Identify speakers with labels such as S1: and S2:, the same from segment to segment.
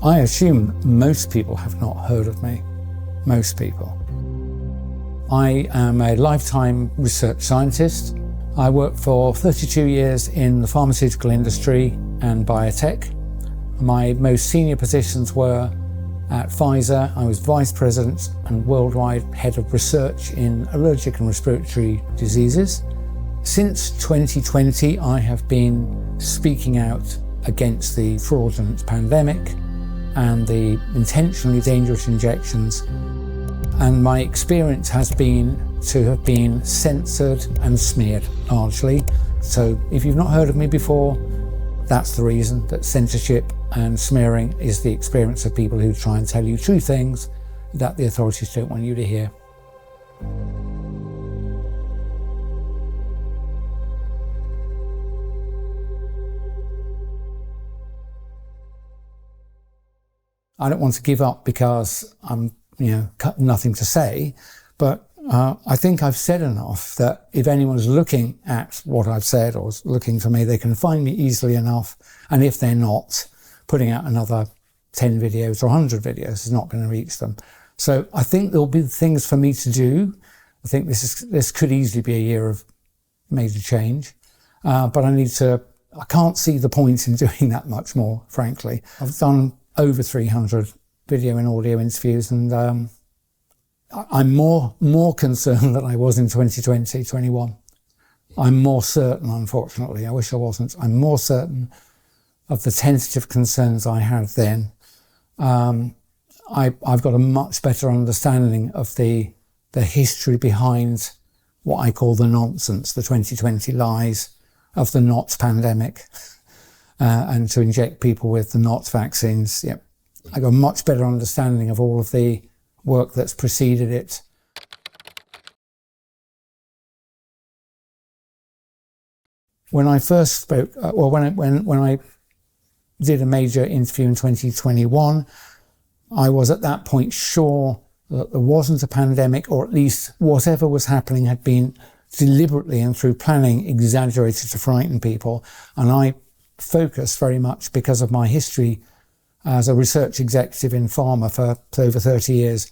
S1: I assume most people have not heard of me. Most people. I am a lifetime research scientist. I worked for 32 years in the pharmaceutical industry and biotech. My most senior positions were at Pfizer. I was Vice President and Worldwide Head of Research in Allergic and Respiratory Diseases. Since 2020, I have been speaking out against the fraudulent pandemic and the intentionally dangerous injections. And my experience has been to have been censored and smeared, largely. So if you've not heard of me before, that's the reason, that censorship and smearing is the experience of people who try and tell you true things that the authorities don't want you to hear. I don't want to give up because I'm, nothing to say, but I think I've said enough that if anyone's looking at what I've said or is looking for me, they can find me easily enough. And if they're not, putting out another 10 videos or 100 videos is not going to reach them. So I think there'll be things for me to do. I think this could easily be a year of major change, but I can't see the point in doing that much more, frankly. I've done over 300 video and audio interviews, and I'm more concerned than I was in 2020, 21. I'm more certain, unfortunately, I wish I wasn't, I'm more certain of the tentative concerns I had then. I've got a much better understanding of the history behind what I call the nonsense, the 2020 lies of the not pandemic. And to inject people with the not vaccines. Yep. I got a much better understanding of all of the work that's preceded it. When I first spoke, when I did a major interview in 2021, I was at that point sure that there wasn't a pandemic, or at least whatever was happening had been deliberately and through planning exaggerated to frighten people. And I focus very much because of my history as a research executive in pharma for over 30 years.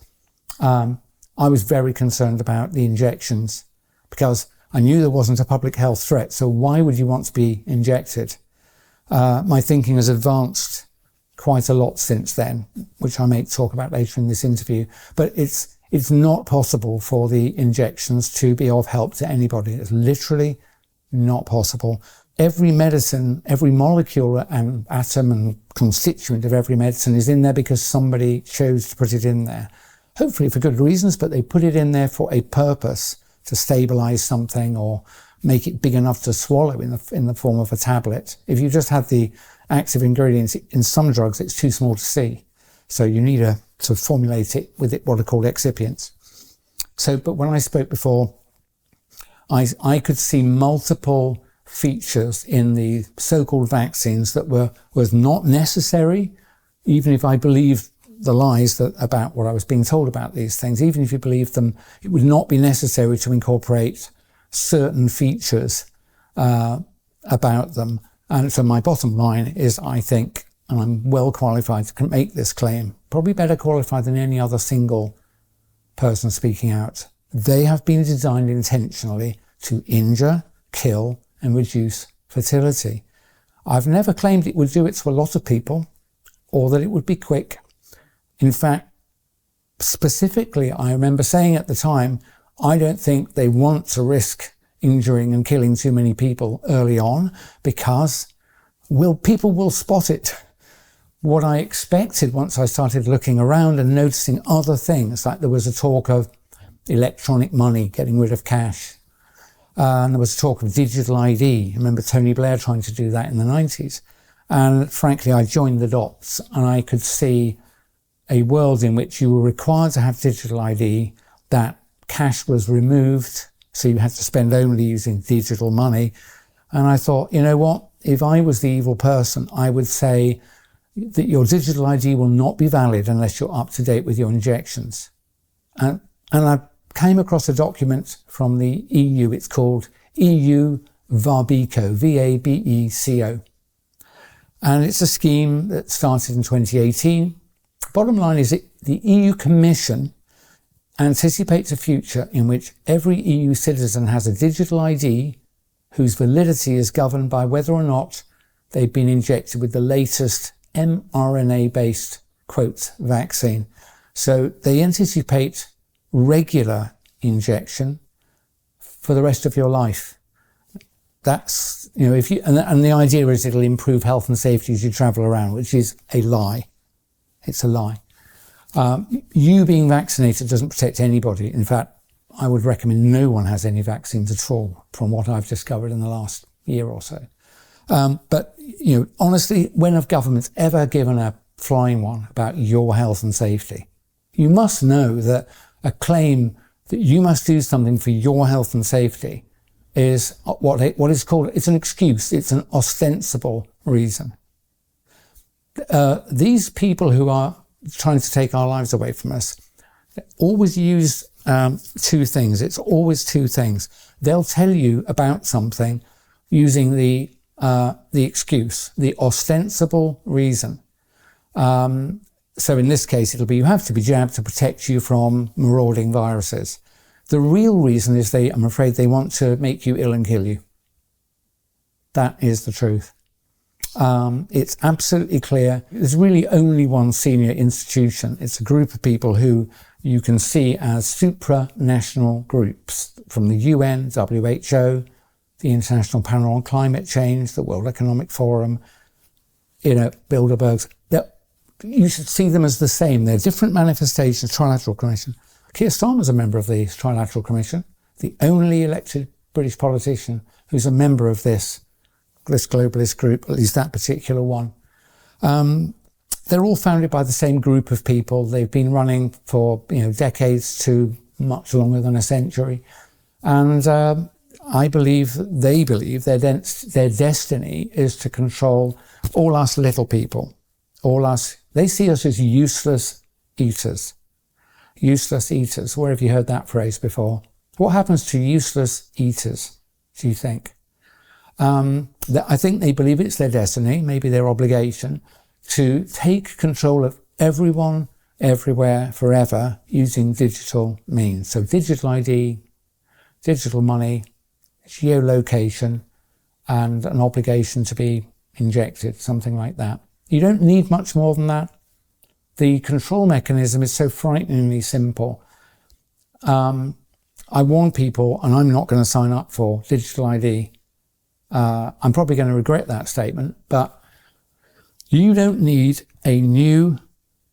S1: I was very concerned about the injections because I knew there wasn't a public health threat. So why would you want to be injected? My thinking has advanced quite a lot since then, which I may talk about later in this interview. But it's not possible for the injections to be of help to anybody. It's literally not possible. Every medicine, every molecule and atom and constituent of every medicine is in there because somebody chose to put it in there. Hopefully for good reasons, but they put it in there for a purpose, to stabilize something or make it big enough to swallow in the form of a tablet. If you just had the active ingredients in some drugs, it's too small to see. So you need to formulate it with what are called excipients. But when I spoke before, I could see multiple features in the so-called vaccines that was not necessary, even if I believed the lies about what I was being told about these things. Even if you believed them, it would not be necessary to incorporate certain features about them. And so my bottom line is, I think, and I'm well qualified to make this claim, probably better qualified than any other single person speaking out, they have been designed intentionally to injure, kill, and reduce fertility. I've never claimed it would do it to a lot of people or that it would be quick. In fact, specifically, I remember saying at the time, I don't think they want to risk injuring and killing too many people early on because people will spot it. What I expected once I started looking around and noticing other things, like there was a talk of electronic money, getting rid of cash. And there was talk of digital ID. I remember Tony Blair trying to do that in the 90s. And frankly, I joined the dots and I could see a world in which you were required to have digital ID, that cash was removed, so you had to spend only using digital money. And I thought, you know what? If I was the evil person, I would say that your digital ID will not be valid unless you're up to date with your injections. And I came across a document from the EU. It's called EU VABECO, VABECO. And it's a scheme that started in 2018. Bottom line is the EU Commission anticipates a future in which every EU citizen has a digital ID whose validity is governed by whether or not they've been injected with the latest mRNA-based, quote, vaccine. So they anticipate regular injection for the rest of your life. That's, you know, and the idea is it'll improve health and safety as you travel around, which is a lie. It's a lie. You being vaccinated doesn't protect anybody. In fact, I would recommend no one has any vaccines at all, from what I've discovered in the last year or so. But, you know, honestly, when have governments ever given a flying one about your health and safety? You must know that a claim that you must do something for your health and safety is what is called, it's an excuse, it's an ostensible reason. These people who are trying to take our lives away from us always use two things. It's always two things. They'll tell you about something using the excuse, the ostensible reason. So in this case, it'll be you have to be jabbed to protect you from marauding viruses. The real reason is I'm afraid they want to make you ill and kill you. That is the truth. It's absolutely clear. There's really only one senior institution. It's a group of people who you can see as supranational groups from the UN, WHO, the International Panel on Climate Change, the World Economic Forum, you know, Bilderbergs. You should see them as the same. They're different manifestations. Trilateral Commission. Keir Starmer's a member of the Trilateral Commission, the only elected British politician who's a member of this globalist group, at least that particular one. They're all founded by the same group of people. They've been running for, you know, decades to much longer than a century. And I believe they believe their destiny is to control all us little people, all us. They see us as useless eaters. Useless eaters. Where have you heard that phrase before? What happens to useless eaters, do you think? I think they believe it's their destiny, maybe their obligation, to take control of everyone, everywhere, forever, using digital means. So digital ID, digital money, geolocation, and an obligation to be injected, something like that. You don't need much more than that. The control mechanism is so frighteningly simple. I warn people, and I'm not going to sign up for digital ID. I'm probably going to regret that statement, but you don't need a new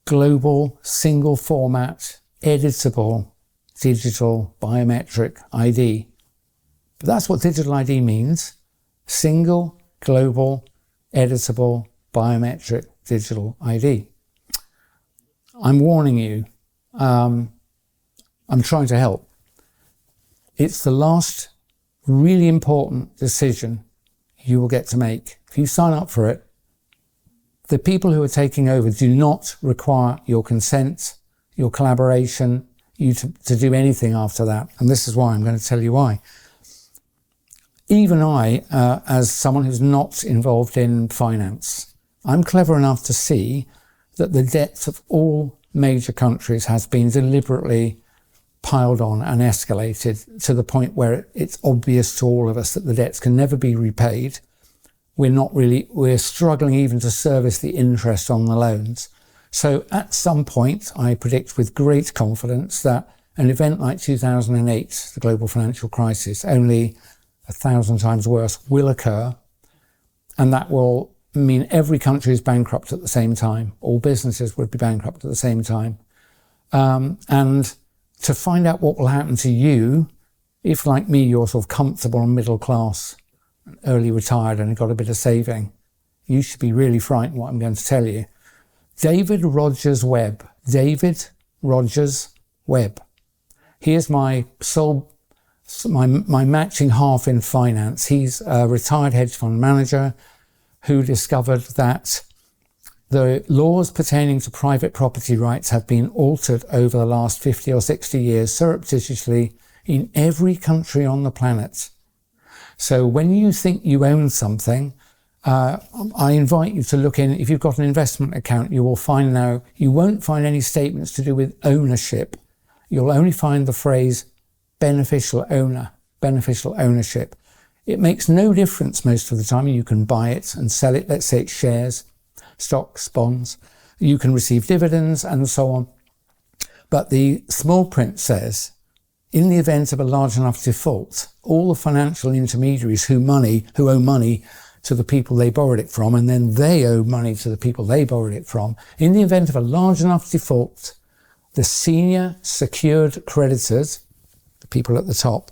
S1: global single format editable digital biometric ID. But that's what digital ID means. Single global editable biometric digital ID. I'm warning you. I'm trying to help. It's the last really important decision you will get to make. If you sign up for it, the people who are taking over do not require your consent, your collaboration, you to do anything after that. And this is why. I'm going to tell you why. Even I, as someone who's not involved in finance, I'm clever enough to see that the debts of all major countries has been deliberately piled on and escalated to the point where it's obvious to all of us that the debts can never be repaid. We're struggling even to service the interest on the loans. So at some point, I predict with great confidence that an event like 2008, the global financial crisis, only 1,000 times worse, will occur. And that will mean every country is bankrupt at the same time. All businesses would be bankrupt at the same time. And to find out what will happen to you, if like me, you're sort of comfortable and middle class, early retired and got a bit of saving, you should be really frightened what I'm going to tell you. David Rogers Webb. David Rogers Webb. He is my matching half in finance. He's a retired hedge fund manager who discovered that the laws pertaining to private property rights have been altered over the last 50 or 60 years surreptitiously in every country on the planet. So when you think you own something I invite you to look in. If you've got an investment account, you will find now, you won't find any statements to do with ownership. You'll only find the phrase beneficial owner, beneficial ownership. It makes no difference most of the time. You can buy it and sell it. Let's say it's shares, stocks, bonds. You can receive dividends and so on. But the small print says, in the event of a large enough default, all the financial intermediaries who owe money to the people they borrowed it from, and then they owe money to the people they borrowed it from, in the event of a large enough default, the senior secured creditors, the people at the top,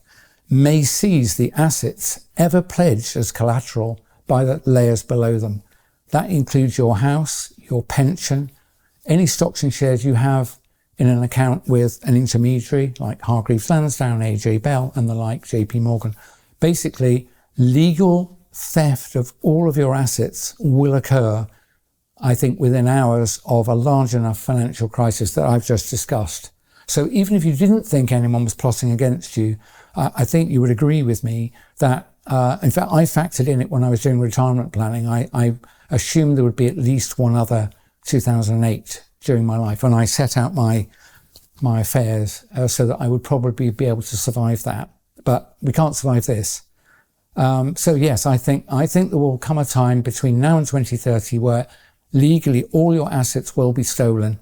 S1: may seize the assets ever pledged as collateral by the layers below them. That includes your house, your pension, any stocks and shares you have in an account with an intermediary like Hargreaves Lansdown, AJ Bell and the like, JP Morgan. Basically, legal theft of all of your assets will occur, I think, within hours of a large enough financial crisis that I've just discussed. So even if you didn't think anyone was plotting against you, I think you would agree with me that, in fact, I factored in it when I was doing retirement planning. I assumed there would be at least one other 2008 during my life, and I set out my affairs so that I would probably be able to survive that. But we can't survive this. So yes, I think there will come a time between now and 2030 where legally all your assets will be stolen.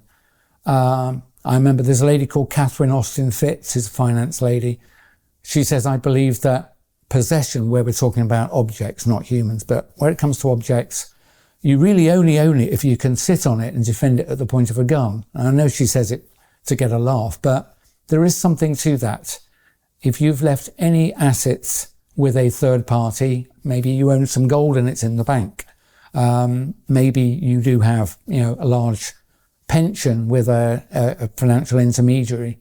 S1: I remember there's a lady called Catherine Austin Fitz, who's a finance lady. She says, I believe that possession, where we're talking about objects, not humans, but where it comes to objects, you really only own it if you can sit on it and defend it at the point of a gun. And I know she says it to get a laugh, but there is something to that. If you've left any assets with a third party, maybe you own some gold and it's in the bank. Maybe you do have, a large pension with a financial intermediary.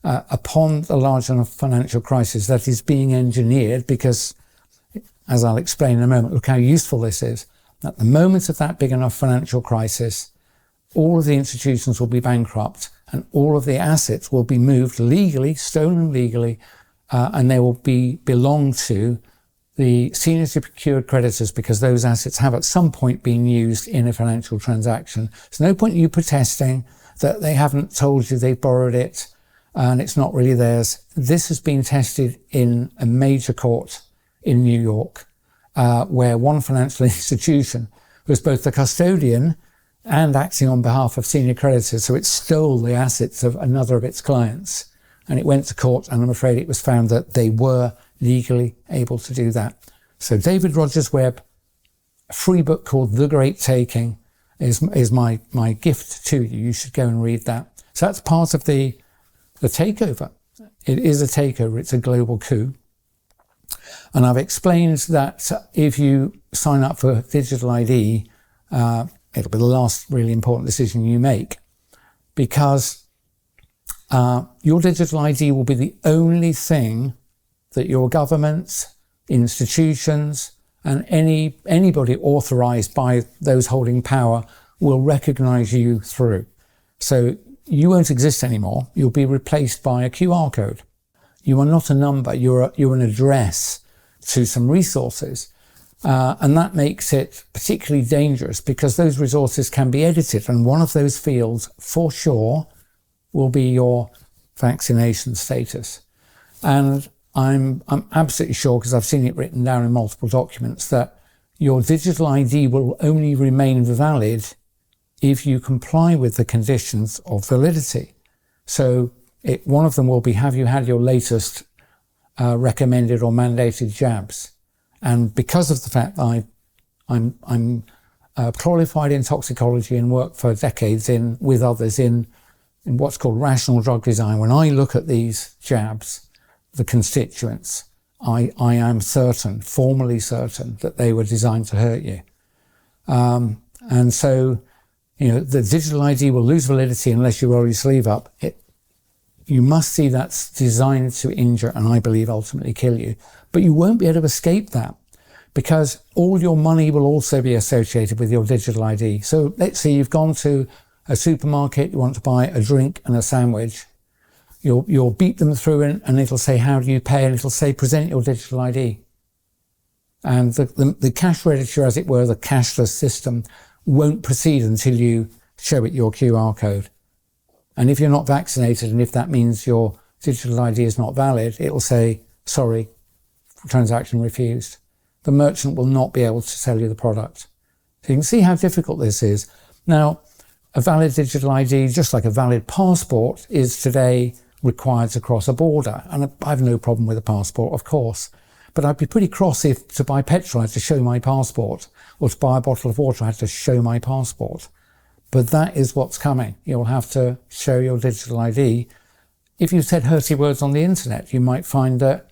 S1: Upon the large enough financial crisis that is being engineered, because, as I'll explain in a moment, look how useful this is. At the moment of that big enough financial crisis, all of the institutions will be bankrupt and all of the assets will be moved legally, stolen legally, and they will belong to the senior secured creditors, because those assets have at some point been used in a financial transaction. There's no point in you protesting that they haven't told you they borrowed it and it's not really theirs. This has been tested in a major court in New York, where one financial institution was both the custodian and acting on behalf of senior creditors. So it stole the assets of another of its clients. And it went to court, and I'm afraid it was found that they were legally able to do that. So David Rogers Webb, a free book called The Great Taking, is my gift to you. You should go and read that. So that's part of the takeover. It is a takeover. It's a global coup. And I've explained that if you sign up for digital ID, it'll be the last really important decision you make, because your digital ID will be the only thing that your governments, institutions, and anybody authorized by those holding power will recognize you through. So you won't exist anymore. You'll be replaced by a QR code. You are not a number. You're an address to some resources. And that makes it particularly dangerous, because those resources can be edited. And one of those fields, for sure, will be your vaccination status. And I'm absolutely sure, because I've seen it written down in multiple documents, that your digital ID will only remain valid if you comply with the conditions of validity. So one of them will be, have you had your latest recommended or mandated jabs? And because of the fact that I'm qualified in toxicology and worked for decades with others in what's called rational drug design, when I look at these jabs, the constituents, I am certain, formally certain, that they were designed to hurt you. And so, the digital ID will lose validity unless you roll your sleeve up. You must see that's designed to injure and, I believe, ultimately kill you. But you won't be able to escape that, because all your money will also be associated with your digital ID. So let's say you've gone to a supermarket, you want to buy a drink and a sandwich. You'll beat them through and it'll say, how do you pay? And it'll say, present your digital ID. And the cash register, as it were, the cashless system, won't proceed until you show it your QR code. And if you're not vaccinated, and if that means your digital ID is not valid, it will say, sorry, transaction refused. The merchant will not be able to sell you the product. So you can see how difficult this is. Now, a valid digital ID, just like a valid passport, is today required to cross a border. And I have no problem with a passport, of course. But I'd be pretty cross if to buy petrol I had to show my passport, or to buy a bottle of water I had to show my passport. But that is what's coming. You'll have to show your digital ID. If you said hurty words on the internet, you might find that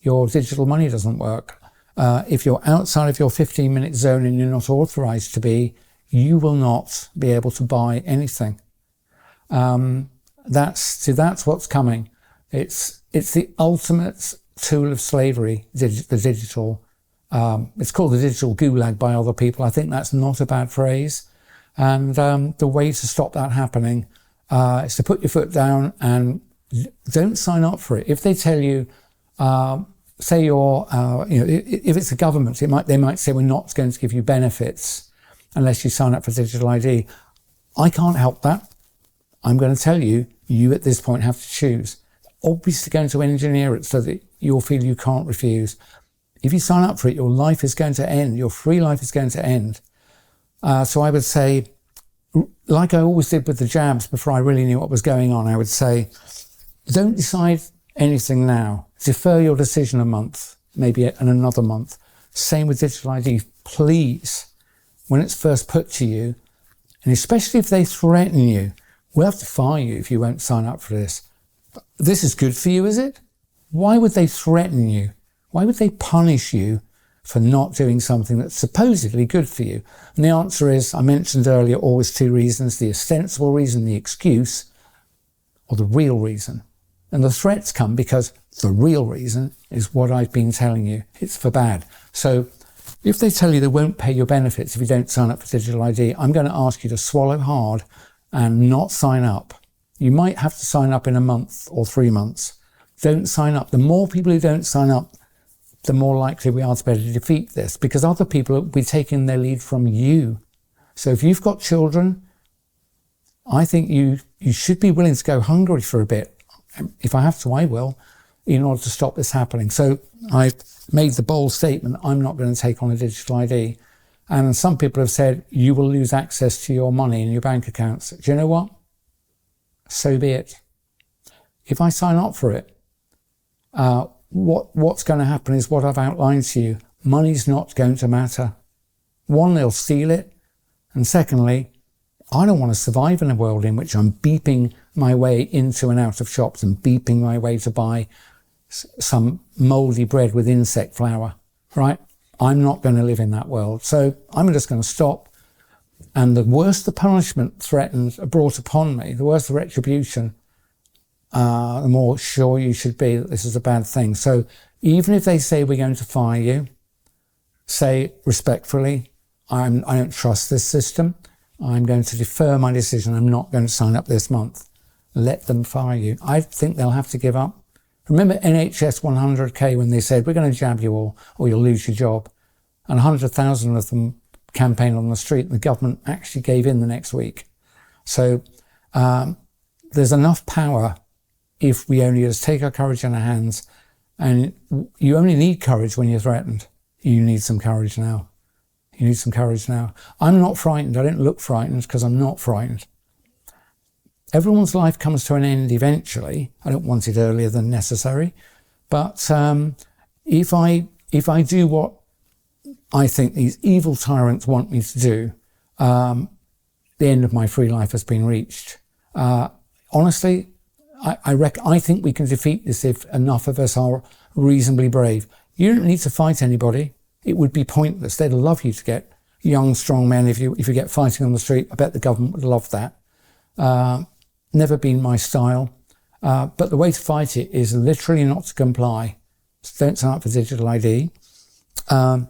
S1: your digital money doesn't work. If you're outside of your 15-minute zone and you're not authorized to be, you will not be able to buy anything. That's what's coming. It's the ultimate tool of slavery, the digital. It's called the digital gulag by other people. I think that's not a bad phrase. And the way to stop that happening is to put your foot down and don't sign up for it. If they tell you, say you're, if it's the government, they might say we're not going to give you benefits unless you sign up for digital ID. I can't help that. I'm going to tell you, you at this point have to choose. Obviously going to engineer it so that you'll feel you can't refuse. If you sign up for it, your life is going to end. Your free life is going to end. So I would say, like I always did with the jabs before I really knew what was going on, I would say, don't decide anything now. Defer your decision a month, maybe another month. Same with digital ID. Please, when it's first put to you, and especially if they threaten you, we'll have to fire you if you won't sign up for this. This is good for you, is it? Why would they threaten you? Why would they punish you for not doing something that's supposedly good for you? And the answer is, I mentioned earlier, always two reasons: the ostensible reason, the excuse, or the real reason. And the threats come because the real reason is what I've been telling you. It's for bad. So if they tell you they won't pay your benefits if you don't sign up for digital ID, I'm going to ask you to swallow hard and not sign up. You might have to sign up in a month or 3 months. Don't sign up. The more people who don't sign up, the more likely we are to be able to defeat this, because other people will be taking their lead from you. So if you've got children, I think you should be willing to go hungry for a bit. If I have to, I will, in order to stop this happening. So I've made the bold statement, I'm not going to take on a digital ID. And some people have said, you will lose access to your money in your bank accounts. Do you know what? So be it. If I sign up for it, what's going to happen is what I've outlined to you. Money's not going to matter. One, they'll steal it. And secondly, I don't want to survive in a world in which I'm beeping my way into and out of shops and beeping my way to buy some mouldy bread with insect flour, right? I'm not going to live in that world. So I'm just going to stop. And the worse the punishment threatened, brought upon me, the worse the retribution, the more sure you should be that this is a bad thing. So even if they say we're going to fire you, say respectfully, I don't trust this system. I'm going to defer my decision. I'm not going to sign up this month. Let them fire you. I think they'll have to give up. Remember NHS 100K when they said, we're going to jab you all or you'll lose your job. And 100,000 of them campaigned on the street. And the government actually gave in the next week. So there's enough power if we only just take our courage in our hands. And you only need courage when you're threatened. You need some courage now. You need some courage now. I'm not frightened. I don't look frightened because I'm not frightened. Everyone's life comes to an end eventually. I don't want it earlier than necessary. But if I do what I think these evil tyrants want me to do, the end of my free life has been reached. Honestly, I think we can defeat this if enough of us are reasonably brave. You don't need to fight anybody. It would be pointless. They'd love you to get young, strong men if you get fighting on the street. I bet the government would love that. Never been my style. But the way to fight it is literally not to comply. So don't sign up for digital ID. I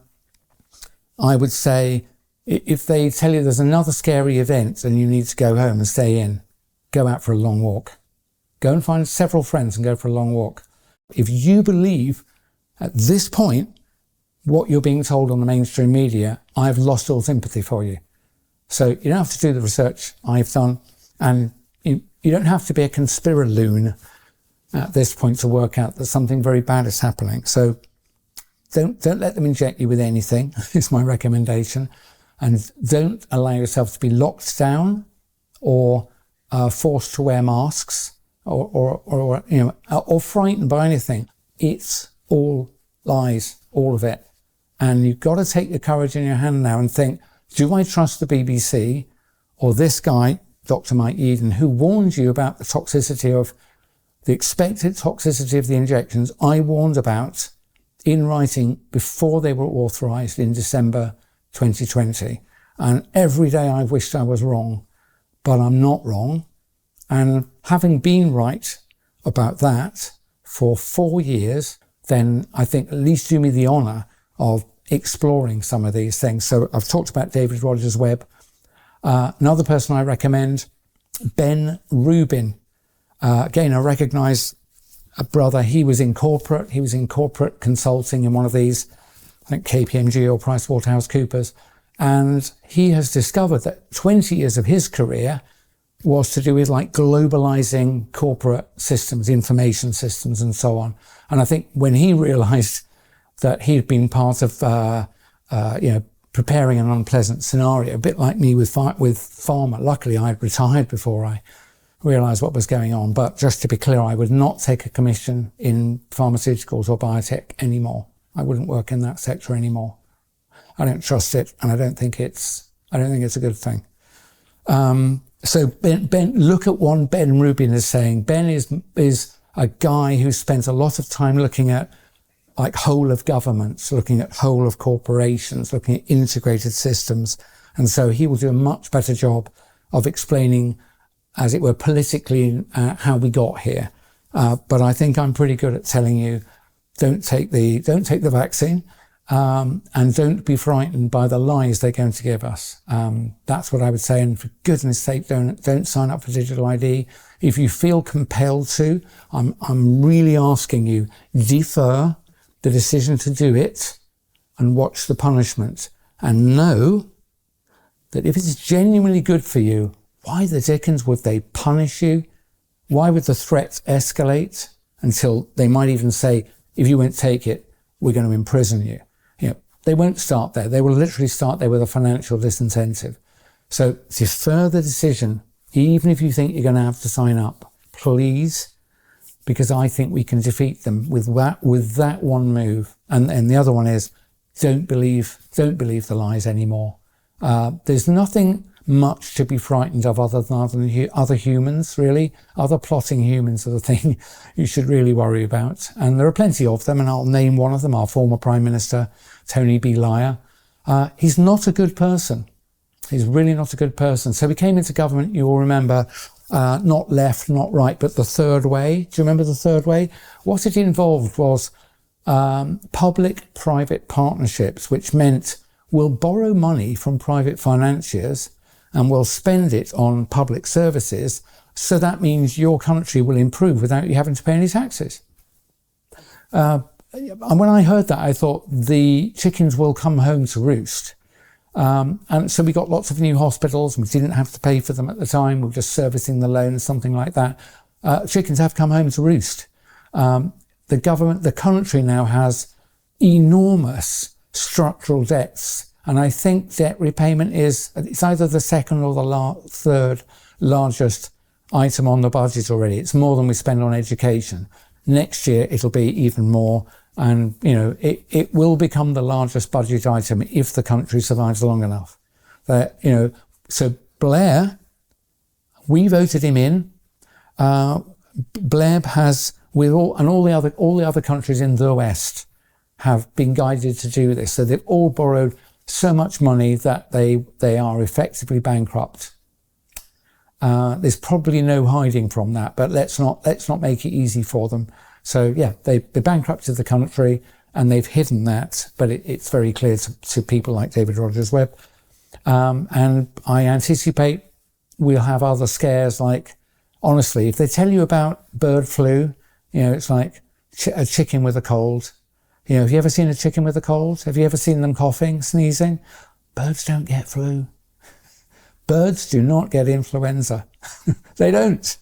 S1: would say if they tell you there's another scary event and you need to go home and stay in, go out for a long walk. Go and find several friends and go for a long walk. If you believe at this point what you're being told on the mainstream media, I've lost all sympathy for you. So you don't have to do the research I've done, and you don't have to be a conspiraloon at this point to work out that something very bad is happening. So don't let them inject you with anything, is my recommendation. And don't allow yourself to be locked down or forced to wear masks or frightened by anything. It's all lies, all of it. And you've got to take your courage in your hand now and think, do I trust the BBC or this guy, Dr. Mike Yeadon, who warned you about the toxicity of the expected toxicity of the injections I warned about in writing before they were authorised in December 2020. And every day I've wished I was wrong, but I'm not wrong. And having been right about that for 4 years, then I think at least do me the honour of exploring some of these things. So I've talked about David Rogers-Webb. Another person I recommend, Ben Rubin. Again, I recognise a brother. He was in corporate consulting in one of these, I think KPMG or PricewaterhouseCoopers. And he has discovered that 20 years of his career was to do with like globalizing corporate systems, information systems and so on. And I think when he realized that he'd been part of, preparing an unpleasant scenario, a bit like me with pharma. Luckily, I'd retired before I realised what was going on. But just to be clear, I would not take a commission in pharmaceuticals or biotech anymore. I wouldn't work in that sector anymore. I don't trust it, and I don't think it's a good thing. So Ben, look at what Ben Rubin is saying. Ben is a guy who spends a lot of time looking at like whole of governments, looking at whole of corporations, looking at integrated systems. And so he will do a much better job of explaining, as it were, politically how we got here. But I think I'm pretty good at telling you, don't take the vaccine, and don't be frightened by the lies they're going to give us. That's what I would say. And for goodness sake, don't sign up for digital ID. If you feel compelled to, I'm really asking you, defer the decision to do it and watch the punishment, and know that if it's genuinely good for you, why the dickens would they punish you? Why would the threat escalate until they might even say, if you won't take it, we're going to imprison you? They won't start there. They will literally start there with a financial disincentive. So defer the decision, even if you think you're going to have to sign up, please, because I think we can defeat them with that one move. And the other one is, don't believe the lies anymore. There's nothing much to be frightened of other than other humans, really. Other plotting humans are the thing you should really worry about. And there are plenty of them, and I'll name one of them, our former Prime Minister, Tony Blair. He's not a good person. He's really not a good person. So we came into government, you will remember, not left, not right, but the third way. Do you remember the third way? What it involved was public-private partnerships, which meant we'll borrow money from private financiers and we'll spend it on public services. So that means your country will improve without you having to pay any taxes. And when I heard that, I thought the chickens will come home to roost. And so we got lots of new hospitals. We didn't have to pay for them at the time. We were just servicing the loan, something like that. Chickens have come home to roost. The country now has enormous structural debts. And I think debt repayment it's either the second or the third largest item on the budget already. It's more than we spend on education. Next year, it'll be even more. And, it will become the largest budget item if the country survives long enough. So Blair, we voted him in. Blair has, all the other countries in the West have been guided to do this. So they've all borrowed so much money that they are effectively bankrupt. There's probably no hiding from that, but let's not make it easy for them. So yeah, they bankrupted the country and they've hidden that, but it's very clear to people like David Rogers-Webb. And I anticipate we'll have other scares, like, honestly, if they tell you about bird flu, it's like a chicken with a cold. You know, have you ever seen a chicken with a cold? Have you ever seen them coughing, sneezing? Birds don't get flu. Birds do not get influenza. They don't.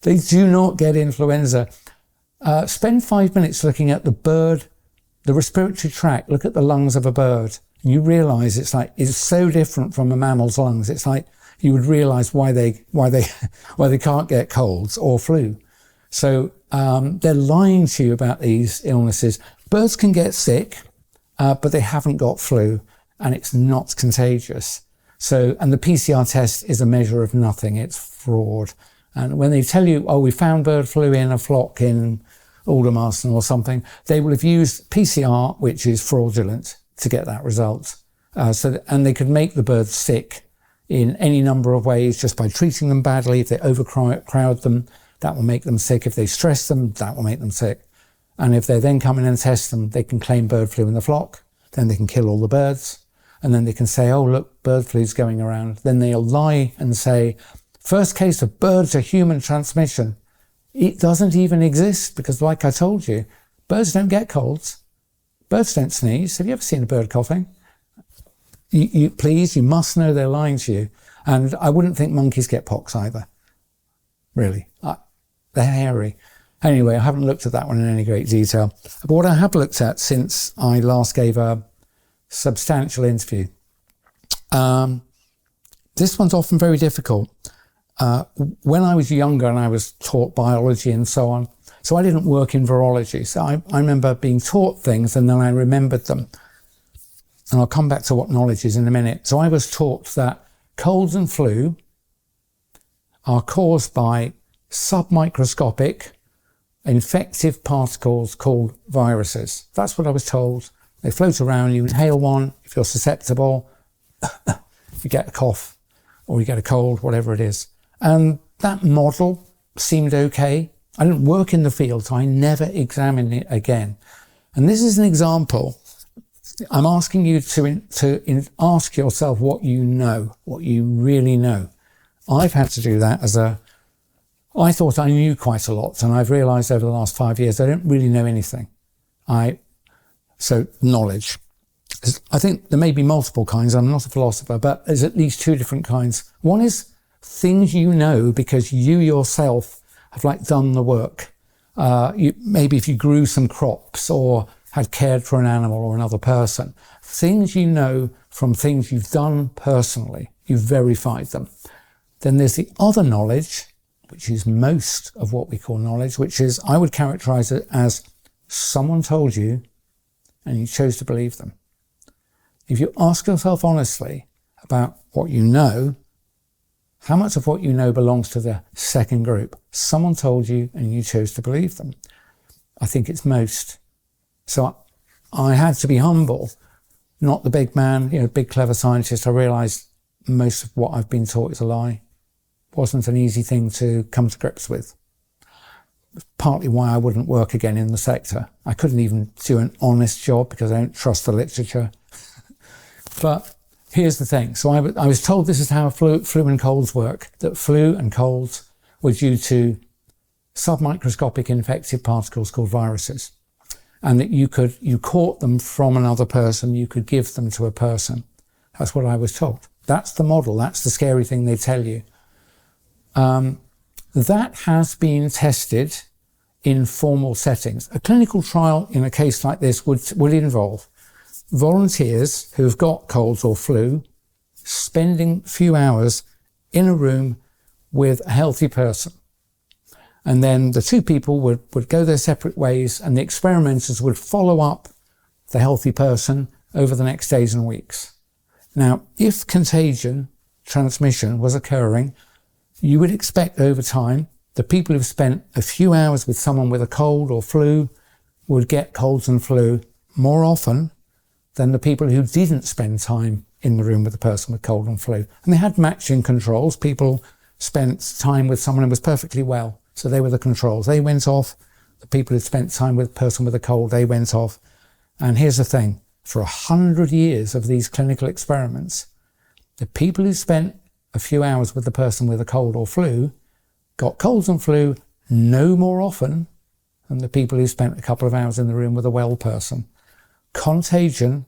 S1: They do not get influenza. Spend 5 minutes looking at the bird, the respiratory tract. Look at the lungs of a bird. And you realise it's so different from a mammal's lungs. It's like you would realise why they can't get colds or flu. So they're lying to you about these illnesses. Birds can get sick, but they haven't got flu, and it's not contagious. So, and the PCR test is a measure of nothing. It's fraud. And when they tell you, oh, we found bird flu in a flock in Aldermaston or something, they will have used PCR, which is fraudulent, to get that result. And they could make the birds sick in any number of ways just by treating them badly. If they overcrowd them, that will make them sick. If they stress them, that will make them sick. And if they then come in and test them, they can claim bird flu in the flock. Then they can kill all the birds. And then they can say, oh, look, bird flu's going around. Then they'll lie and say, first case of bird to human transmission. It doesn't even exist because, like I told you, birds don't get colds. Birds don't sneeze. Have you ever seen a bird coughing? Please, you must know they're lying to you. And I wouldn't think monkeys get pox either. Really. They're hairy. Anyway, I haven't looked at that one in any great detail. But what I have looked at since I last gave a substantial interview, this one's often very difficult. When I was younger and I was taught biology and so on, so I didn't work in virology. So I remember being taught things and then I remembered them. And I'll come back to what knowledge is in a minute. So I was taught that colds and flu are caused by submicroscopic infective particles called viruses. That's what I was told. They float around, you inhale one, if you're susceptible, you get a cough or you get a cold, whatever it is. And that model seemed okay. I didn't work in the field, so I never examined it again. And this is an example. I'm asking you to ask yourself what you know, what you really know. I've had to do that I thought I knew quite a lot, and I've realised over the last 5 years I don't really know anything. So knowledge. I think there may be multiple kinds. I'm not a philosopher, but there's at least two different kinds. One is things you know because you yourself have done the work. Maybe if you grew some crops or had cared for an animal or another person. Things you know from things you've done personally. You've verified them. Then there's the other knowledge, which is most of what we call knowledge, which is, I would characterize it as someone told you and you chose to believe them. If you ask yourself honestly about what you know, how much of what you know belongs to the second group? Someone told you and you chose to believe them. I think it's most. So I had to be humble, not the big man, big clever scientist. I realized most of what I've been taught is a lie. It wasn't an easy thing to come to grips with. Partly why I wouldn't work again in the sector. I couldn't even do an honest job because I don't trust the literature. But here's the thing. So I was told this is how flu and colds work, that flu and colds were due to submicroscopic infective particles called viruses. And that you caught them from another person, you could give them to a person. That's what I was told. That's the model. That's the scary thing they tell you. That has been tested in formal settings. A clinical trial in a case like this would involve volunteers who have got colds or flu spending a few hours in a room with a healthy person. And then the two people would go their separate ways and the experimenters would follow up the healthy person over the next days and weeks. Now, if contagion, transmission, was occurring, you would expect over time the people who've spent a few hours with someone with a cold or flu would get colds and flu more often than the people who didn't spend time in the room with the person with cold and flu. And they had matching controls. People spent time with someone who was perfectly well. So they were the controls. They went off. The people who spent time with a person with a cold, they went off. And here's the thing. For 100 years of these clinical experiments, the people who spent a few hours with the person with a cold or flu got colds and flu no more often than the people who spent a couple of hours in the room with a well person. contagion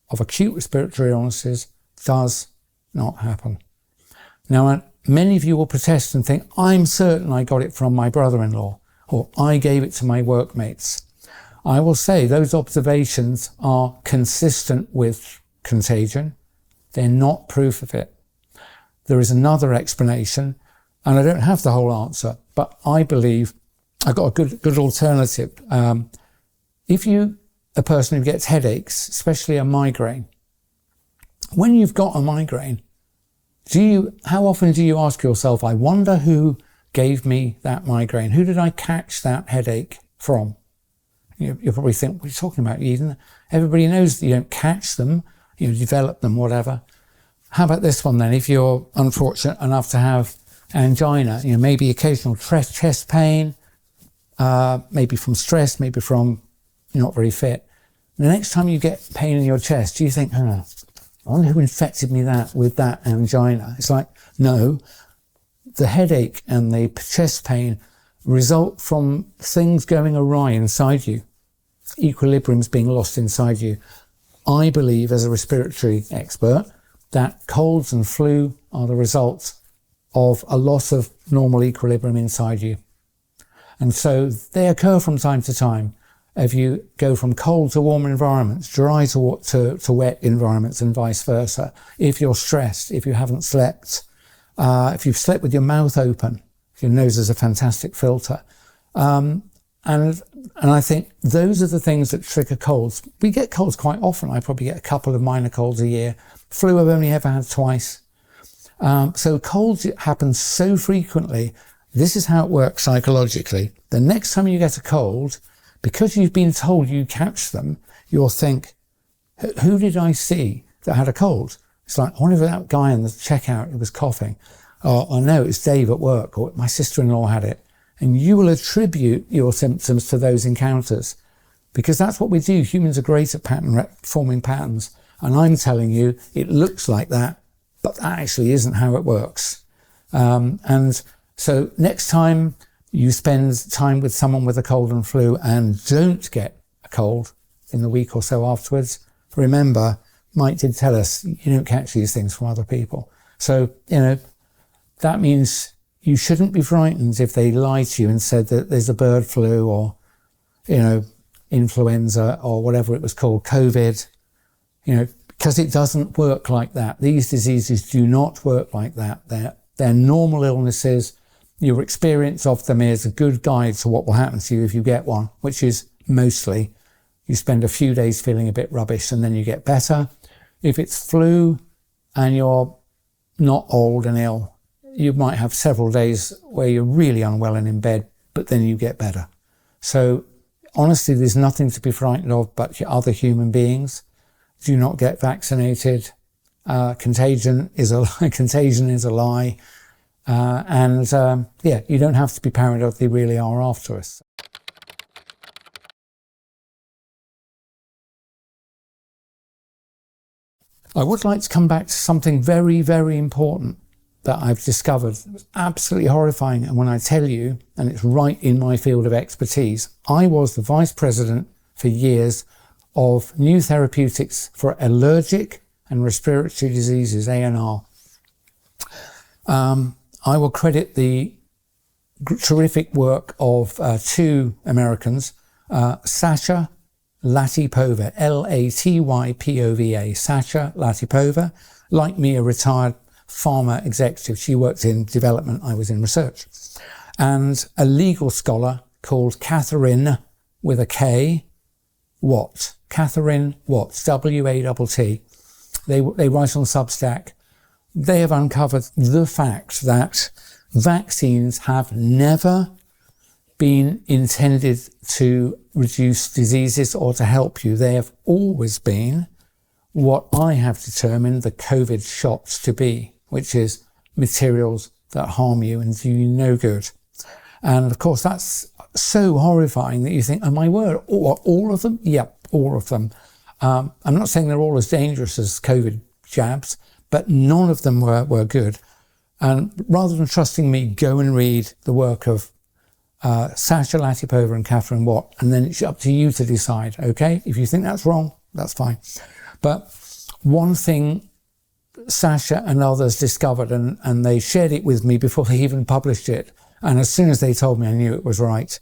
S1: of acute respiratory illnesses does not happen. Now, many of you will protest and think, I'm certain I got it from my brother-in-law, or I gave it to my workmates. I will say those observations are consistent with contagion. They're not proof of it. There is another explanation, and I don't have the whole answer, but I believe I've got a good alternative. If you, a person who gets headaches, especially a migraine, when you've got a migraine, how often do you ask yourself, I wonder who gave me that migraine? Who did I catch that headache from? You'll probably think, what are you talking about, Yeadon? Everybody knows that you don't catch them, you develop them, whatever. How about this one then? If you're unfortunate enough to have angina, maybe occasional chest pain, maybe from stress, maybe from you're not very fit. The next time you get pain in your chest, do you think, I wonder who infected me with that angina? It's like, no, the headache and the chest pain result from things going awry inside you, equilibrium's being lost inside you. I believe, as a respiratory expert, that colds and flu are the result of a loss of normal equilibrium inside you. And so they occur from time to time. If you go from cold to warm environments, dry to wet environments, and vice versa. If you're stressed, if you haven't slept, if you've slept with your mouth open, your nose is a fantastic filter. And I think those are the things that trigger colds. We get colds quite often. I probably get a couple of minor colds a year. Flu I've only ever had twice. So colds happen so frequently. This is how it works psychologically. The next time you get a cold, because you've been told you catch them, you'll think, who did I see that had a cold? It's like, I wonder if that guy in the checkout who was coughing. Or no, it's Dave at work, or my sister-in-law had it. And you will attribute your symptoms to those encounters, because that's what we do. Humans are great at forming patterns. And I'm telling you, it looks like that, but that actually isn't how it works. And so next time you spend time with someone with a cold and flu and don't get a cold in the week or so afterwards, remember, Mike did tell us you don't catch these things from other people. So, that means you shouldn't be frightened if they lie to you and said that there's a bird flu or, influenza or whatever it was called, COVID, because it doesn't work like that. These diseases do not work like that. They're normal illnesses. Your experience of them is a good guide to what will happen to you if you get one, which is mostly you spend a few days feeling a bit rubbish and then you get better. If it's flu and you're not old and ill, you might have several days where you're really unwell and in bed, but then you get better. So honestly, there's nothing to be frightened of but your other human beings. Do not get vaccinated. Contagion is a lie. You don't have to be paranoid if they really are after us. I would like to come back to something very, very important that I've discovered. It was absolutely horrifying. And when I tell you, and it's right in my field of expertise, I was the vice president for years of new therapeutics for allergic and respiratory diseases, ANR. I will credit the terrific work of two Americans, Sasha Latypova, Latypova, Sasha Latypova, like me, a retired pharma executive. She worked in development, I was in research. And a legal scholar called Catherine, with a K, Watt. Catherine Watt, W-A-T-T. They write on Substack. They have uncovered the fact that vaccines have never been intended to reduce diseases or to help you. They have always been what I have determined the COVID shots to be, which is materials that harm you and do you no good. And of course, that's so horrifying that you think, oh my word, all of them? Yep, all of them. I'm not saying they're all as dangerous as COVID jabs, but none of them were good. And rather than trusting me, go and read the work of Sasha Latypova and Catherine Watt, and then it's up to you to decide, okay? If you think that's wrong, that's fine. But one thing Sasha and others discovered, and they shared it with me before they even published it, and as soon as they told me, I knew it was right.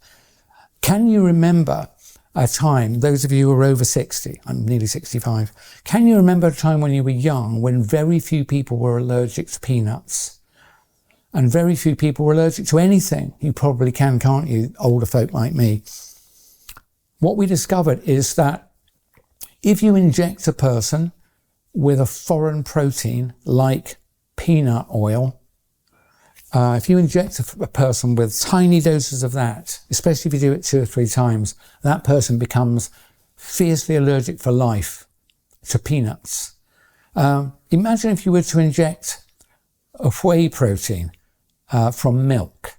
S1: Can you remember a time, those of you who are over 60, I'm nearly 65, can you remember a time when you were young when very few people were allergic to peanuts? And very few people were allergic to anything. You probably can, can't you, older folk like me? What we discovered is that if you inject a person with a foreign protein like peanut oil, if you inject a person with tiny doses of that, especially if you do it 2 or 3 times, that person becomes fiercely allergic for life to peanuts. Imagine if you were to inject a whey protein from milk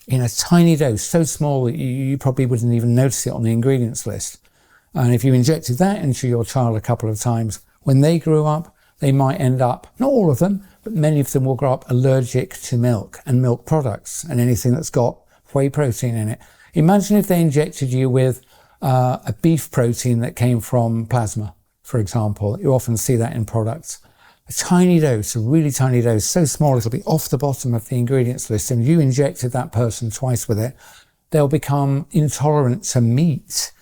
S1: in a tiny dose, so small that you probably wouldn't even notice it on the ingredients list. And if you injected that into your child a couple of times, when they grew up, they might end up, not all of them, but many of them will grow up allergic to milk and milk products and anything that's got whey protein in it. Imagine if they injected you with a beef protein that came from plasma, for example. You often see that in products. A tiny dose, a really tiny dose, so small it'll be off the bottom of the ingredients list, and you injected that person twice with it, they'll become intolerant to meat.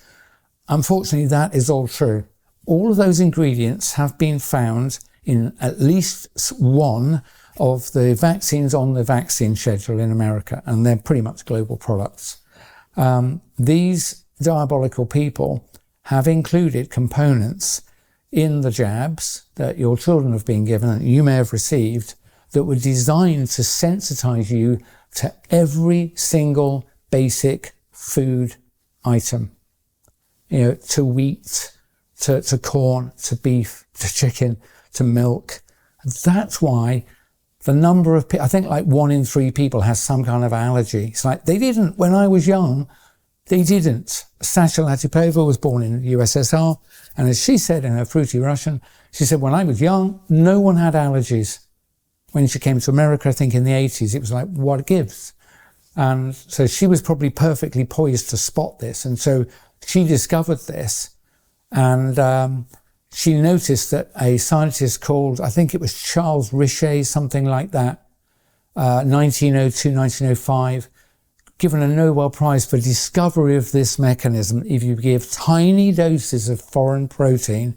S1: Unfortunately, that is all true. All of those ingredients have been found in at least one of the vaccines on the vaccine schedule in America, and they're pretty much global products. These diabolical people have included components in the jabs that your children have been given and you may have received that were designed to sensitize you to every single basic food item. You know, to wheat, to corn, to beef, to chicken, to milk. That's why the number of people, I think like 1 in 3 people has some kind of allergy. It's like, they didn't, when I was young, they didn't. Sasha Latipova was born in the USSR, and as she said in her fruity Russian, she said, when I was young, no one had allergies. When she came to America, I think in the 80s, it was like, what gives? And so she was probably perfectly poised to spot this. And so she discovered this, and she noticed that a scientist called, I think it was Charles Richet, something like that, 1902, 1905, given a Nobel Prize for discovery of this mechanism. If you give tiny doses of foreign protein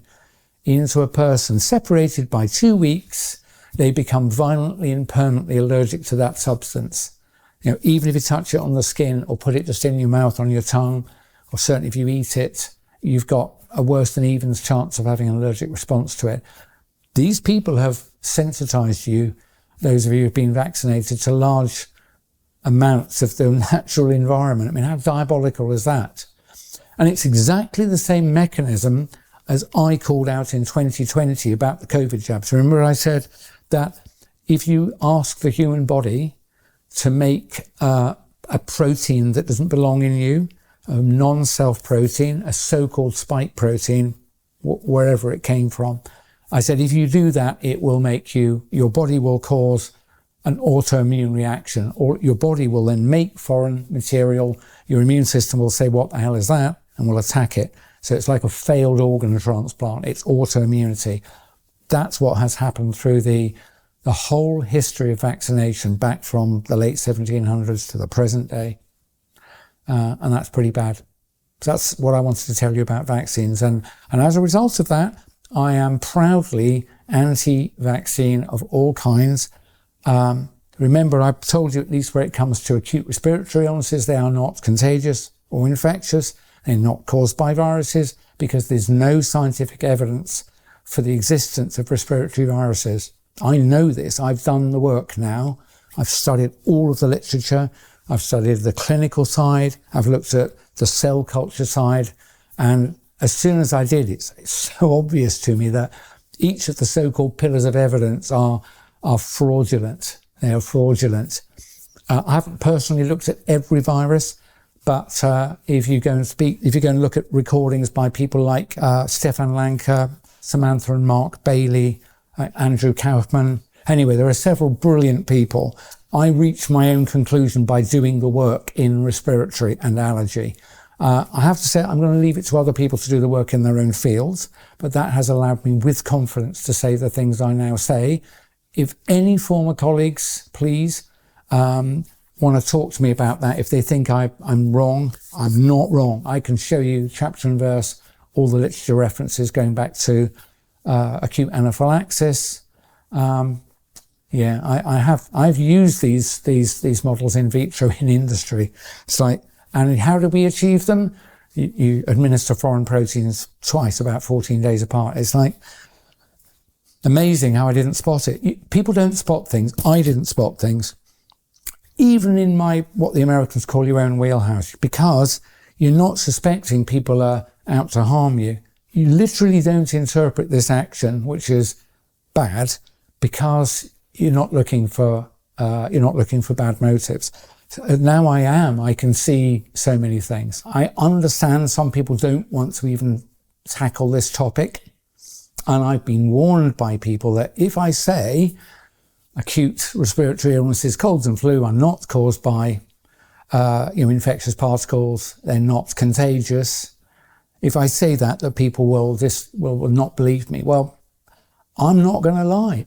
S1: into a person, separated by 2 weeks, they become violently and permanently allergic to that substance. You know, even if you touch it on the skin or put it just in your mouth, on your tongue, or certainly if you eat it, you've got a worse than even chance of having an allergic response to it. These people have sensitized you, those of you who've been vaccinated, to large amounts of the natural environment. I mean, how diabolical is that? And it's exactly the same mechanism as I called out in 2020 about the COVID jabs. Remember I said that if you ask the human body to make a protein that doesn't belong in you, a non-self protein, a so-called spike protein, wherever it came from, I said, if you do that, it will make you, your body will cause an autoimmune reaction, or your body will then make foreign material. Your immune system will say, what the hell is that? And will attack it. So it's like a failed organ transplant. It's autoimmunity. That's what has happened through the whole history of vaccination back from the late 1700s to the present day. And that's pretty bad. So that's what I wanted to tell you about vaccines. And as a result of that, I am proudly anti-vaccine of all kinds. Remember, I've told you, at least where it comes to acute respiratory illnesses, they are not contagious or infectious. They're not caused by viruses, because there's no scientific evidence for the existence of respiratory viruses. I know this. I've done the work now. I've studied all of the literature. I've studied the clinical side. I've looked at the cell culture side. And as soon as I did, it's so obvious to me that each of the so-called pillars of evidence are fraudulent. They are fraudulent. I haven't personally looked at every virus, but if you go and look at recordings by people like Stefan Lanka, Samantha and Mark Bailey, Andrew Kaufman, anyway, there are several brilliant people. I reached my own conclusion by doing the work in respiratory and allergy. I have to say, I'm going to leave it to other people to do the work in their own fields, but that has allowed me with confidence to say the things I now say. If any former colleagues, please, want to talk to me about that, if they think I'm wrong, I'm not wrong. I can show you chapter and verse, all the literature references going back to acute anaphylaxis. I've used these models in vitro in industry. It's like, and how do we achieve them? You administer foreign proteins twice, about 14 days apart. It's like amazing how I didn't spot it. People don't spot things. I didn't spot things. Even in what the Americans call your own wheelhouse, because you're not suspecting people are out to harm you. You literally don't interpret this action, which is bad, because you're not looking for bad motives. So now I can see so many things. I understand some people don't want to even tackle this topic. And I've been warned by people that if I say acute respiratory illnesses, colds and flu are not caused by, infectious particles, they're not contagious. If I say that people will not believe me. Well, I'm not going to lie.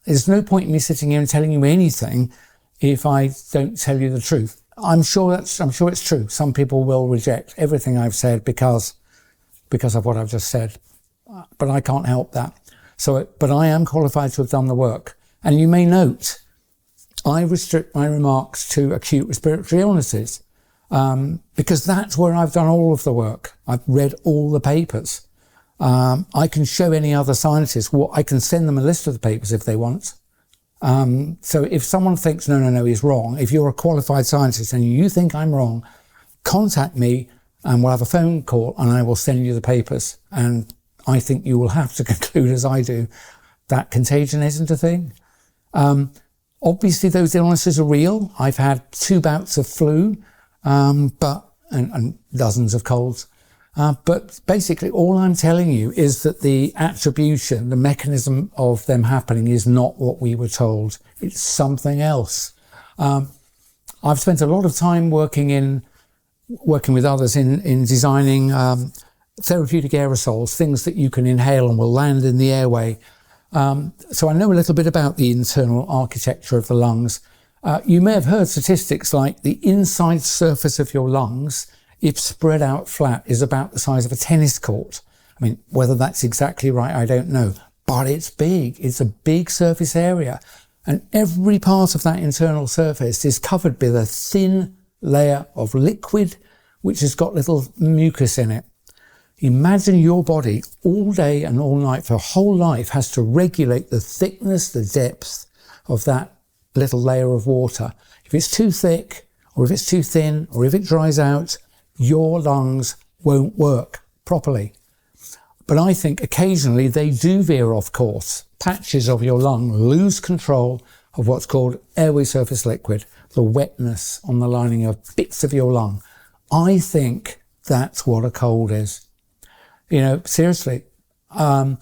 S1: There's no point in me sitting here and telling you anything if I don't tell you the truth. I'm sure it's true. Some people will reject everything I've said because of what I've just said, but I can't help that. But I am qualified to have done the work. And you may note, I restrict my remarks to acute respiratory illnesses, because that's where I've done all of the work. I've read all the papers. I can show any other scientists I can send them a list of the papers if they want. So if someone thinks, no, he's wrong, if you're a qualified scientist and you think I'm wrong, contact me and we'll have a phone call and I will send you the papers. And I think you will have to conclude, as I do, that contagion isn't a thing. Obviously those illnesses are real. I've had 2 bouts of flu, and dozens of colds. But basically all I'm telling you is that the attribution, the mechanism of them happening is not what we were told. It's something else. I've spent a lot of time working with others in designing therapeutic aerosols, things that you can inhale and will land in the airway. So I know a little bit about the internal architecture of the lungs. You may have heard statistics like the inside surface of your lungs, if spread out flat, is about the size of a tennis court. I mean, whether that's exactly right, I don't know, but it's big. It's a big surface area. And every part of that internal surface is covered by a thin layer of liquid, which has got little mucus in it. Imagine your body all day and all night for whole life has to regulate the thickness, the depth of that little layer of water. If it's too thick, or if it's too thin, or if it dries out, your lungs won't work properly. But I think occasionally they do veer off course. Patches of your lung lose control of what's called airway surface liquid, the wetness on the lining of bits of your lung. I think that's what a cold is. Seriously. I'll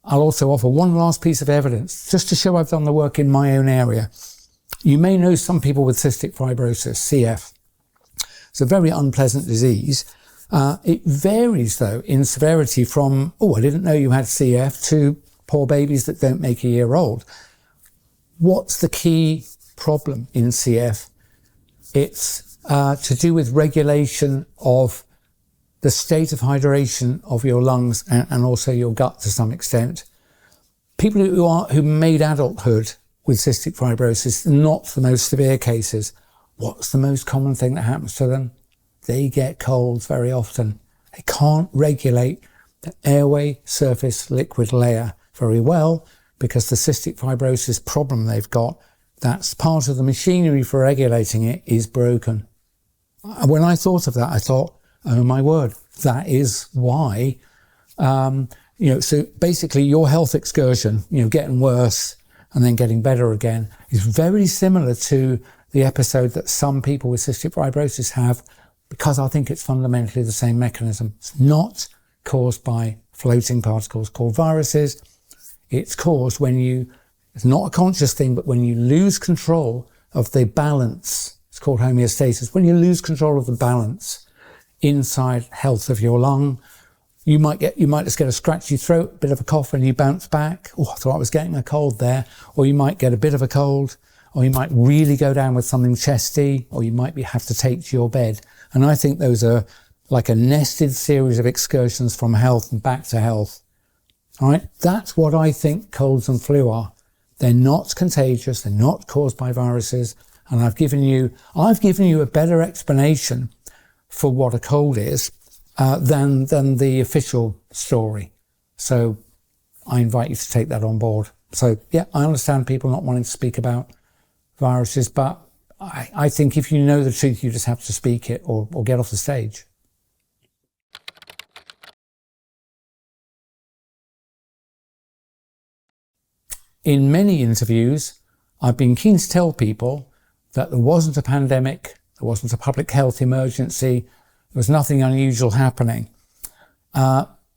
S1: also offer one last piece of evidence, just to show I've done the work in my own area. You may know some people with cystic fibrosis, CF. It's a very unpleasant disease. It varies, though, in severity from, I didn't know you had CF, to poor babies that don't make a year old. What's the key problem in CF? It's to do with regulation of the state of hydration of your lungs and also your gut to some extent. People who made adulthood with cystic fibrosis, not the most severe cases. What's the most common thing that happens to them? They get colds very often. They can't regulate the airway surface liquid layer very well because the cystic fibrosis problem they've got, that's part of the machinery for regulating it, is broken. When I thought of that, I thought, oh my word, that is why. So basically your health excursion, getting worse and then getting better again, is very similar to the episode that some people with cystic fibrosis have, because I think it's fundamentally the same mechanism. It's not caused by floating particles called viruses. It's caused it's not a conscious thing, but when you lose control of the balance, it's called homeostasis, when you lose control of the balance inside health of your lung. You might just get a scratchy throat, a bit of a cough, and you bounce back. Oh, I thought I was getting a cold there. Or you might get a bit of a cold, or you might really go down with something chesty, or you might have to take to your bed. And I think those are like a nested series of excursions from health and back to health. All right, that's what I think colds and flu are. They're not contagious, they're not caused by viruses, and I've given you a better explanation for what a cold is than the official story. So I invite you to take that on board. So yeah, I understand people not wanting to speak about viruses, but I think if you know the truth, you just have to speak it or get off the stage. In many interviews, I've been keen to tell people that there wasn't a pandemic, there wasn't a public health emergency, there was nothing unusual happening.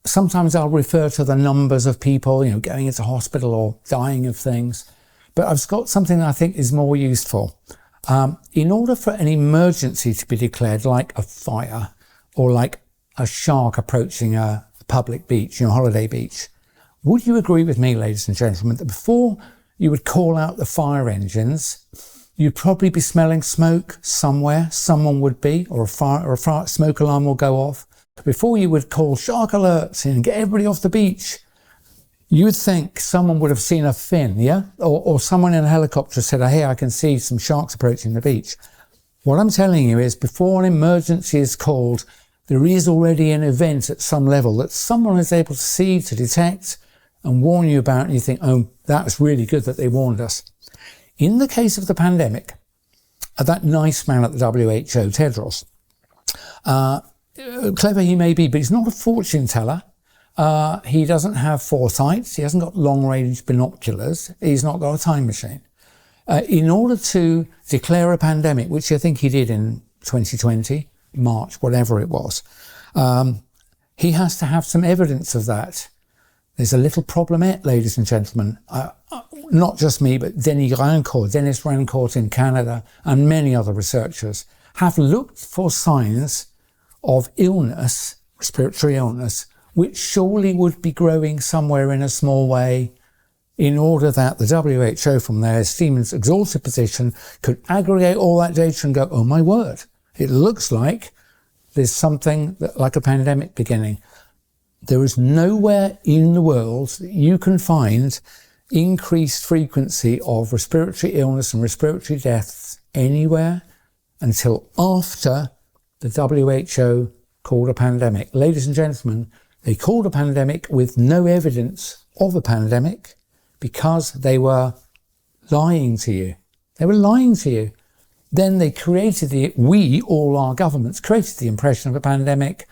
S1: Sometimes I'll refer to the numbers of people, going into hospital or dying of things, but I've got something that I think is more useful. In order for an emergency to be declared, like a fire or like a shark approaching a public beach, holiday beach, would you agree with me, ladies and gentlemen, that before you would call out the fire engines, you'd probably be smelling smoke somewhere, someone would be, or a smoke alarm will go off. Before you would call shark alerts and get everybody off the beach, you would think someone would have seen a fin, yeah? Or someone in a helicopter said, oh, hey, I can see some sharks approaching the beach. What I'm telling you is before an emergency is called, there is already an event at some level that someone is able to see, to detect, and warn you about, and you think, oh, that was really good that they warned us. In the case of the pandemic, that nice man at the WHO, Tedros, clever he may be, but he's not a fortune teller. He doesn't have foresight. He hasn't got long-range binoculars. He's not got a time machine. In order to declare a pandemic, which I think he did in 2020, March, whatever it was, he has to have some evidence of that. There's a little problemette, ladies and gentlemen. Not just me, but Dennis Rancourt in Canada and many other researchers have looked for signs of illness, respiratory illness, which surely would be growing somewhere in a small way in order that the WHO from their esteemed exalted position could aggregate all that data and go, oh my word, it looks like there's something like a pandemic beginning. There is nowhere in the world that you can find increased frequency of respiratory illness and respiratory deaths anywhere until after the WHO called a pandemic. Ladies and gentlemen, they called a pandemic with no evidence of a pandemic because they were lying to you. They were lying to you. Then they created all our governments created the impression of a pandemic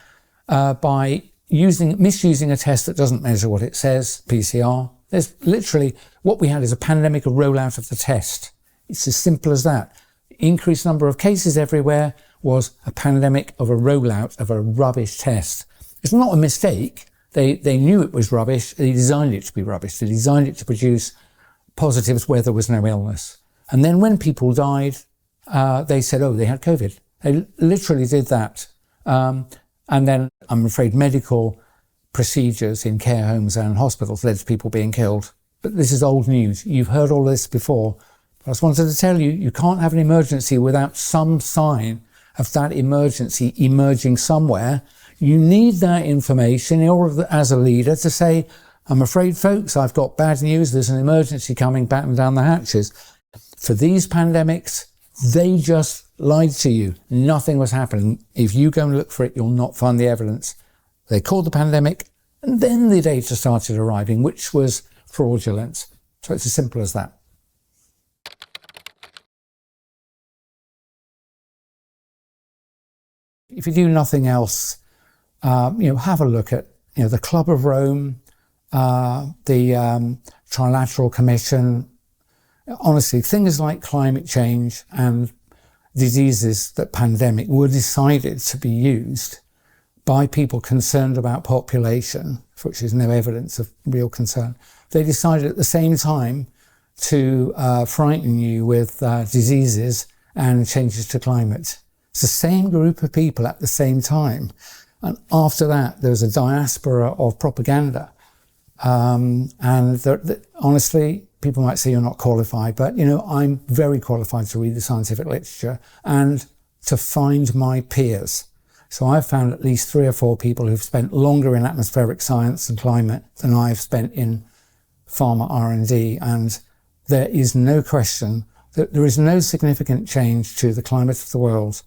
S1: by misusing a test that doesn't measure what it says, PCR. There's literally, what we had is a pandemic, a rollout of the test. It's as simple as that. Increased number of cases everywhere was a pandemic of a rollout of a rubbish test. It's not a mistake. They knew it was rubbish. They designed it to be rubbish. They designed it to produce positives where there was no illness. And then when people died, they said, oh, they had COVID. They literally did that. And then, I'm afraid, medical procedures in care homes and hospitals led to people being killed. But this is old news. You've heard all this before. But I just wanted to tell you, you can't have an emergency without some sign of that emergency emerging somewhere. You need that information in order, as a leader, to say, I'm afraid, folks, I've got bad news. There's an emergency coming, batten down the hatches. For these pandemics, they just lied to you. Nothing was happening. If you go and look for it, you'll not find the evidence. They called the pandemic, and then the data started arriving, which was fraudulent. So it's as simple as that. If you do nothing else, have a look at, the Club of Rome, the Trilateral Commission. Honestly, things like climate change and diseases that pandemic were decided to be used by people concerned about population, for which there's no evidence of real concern. They decided at the same time to frighten you with diseases and changes to climate. It's the same group of people at the same time. And after that, there was a diaspora of propaganda. Honestly, people might say you're not qualified, but I'm very qualified to read the scientific literature and to find my peers. So I've found at least 3 or 4 people who've spent longer in atmospheric science and climate than I've spent in pharma R&D, and there is no question that there is no significant change to the climate of the world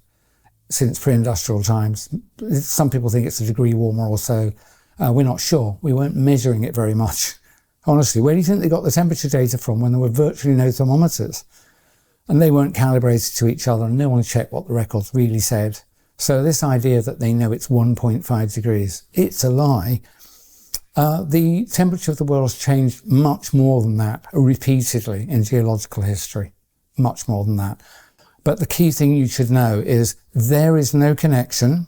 S1: since pre-industrial times. Some people think it's a degree warmer or so. We're not sure. We weren't measuring it very much. Honestly, where do you think they got the temperature data from when there were virtually no thermometers? And they weren't calibrated to each other, and no one checked what the records really said. So this idea that they know it's 1.5 degrees, it's a lie. The temperature of the world has changed much more than that repeatedly in geological history, much more than that. But the key thing you should know is there is no connection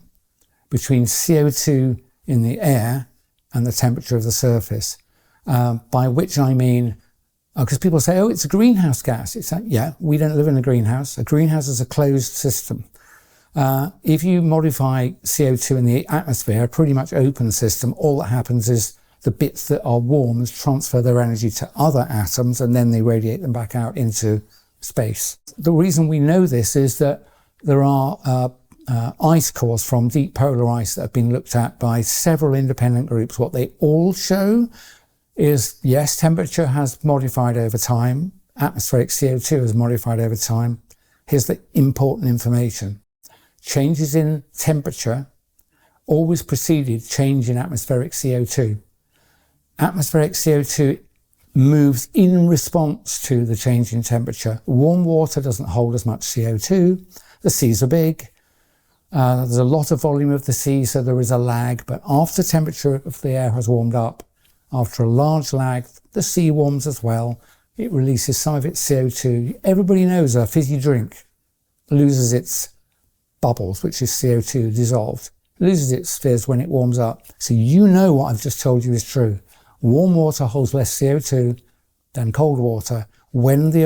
S1: between CO2 in the air and the temperature of the surface, by which I mean, because people say, oh, it's a greenhouse gas. It's like, yeah, we don't live in a greenhouse. A greenhouse is a closed system. If you modify CO2 in the atmosphere, a pretty much open system, all that happens is the bits that are warmed transfer their energy to other atoms, and then they radiate them back out into space. The reason we know this is that there are ice cores from deep polar ice that have been looked at by several independent groups. What they all show is, yes, temperature has modified over time. Atmospheric CO2 has modified over time. Here's the important information. Changes in temperature always preceded change in atmospheric CO2. Atmospheric CO2 moves in response to the change in temperature. Warm water doesn't hold as much CO2. The seas are big. There's a lot of volume of the sea, so there is a lag. But after the temperature of the air has warmed up, after a large lag, the sea warms as well. It releases some of its CO2. Everybody knows a fizzy drink loses its bubbles, which is CO2 dissolved. It loses its fizz when it warms up. So you know what I've just told you is true. Warm water holds less CO2 than cold water. When the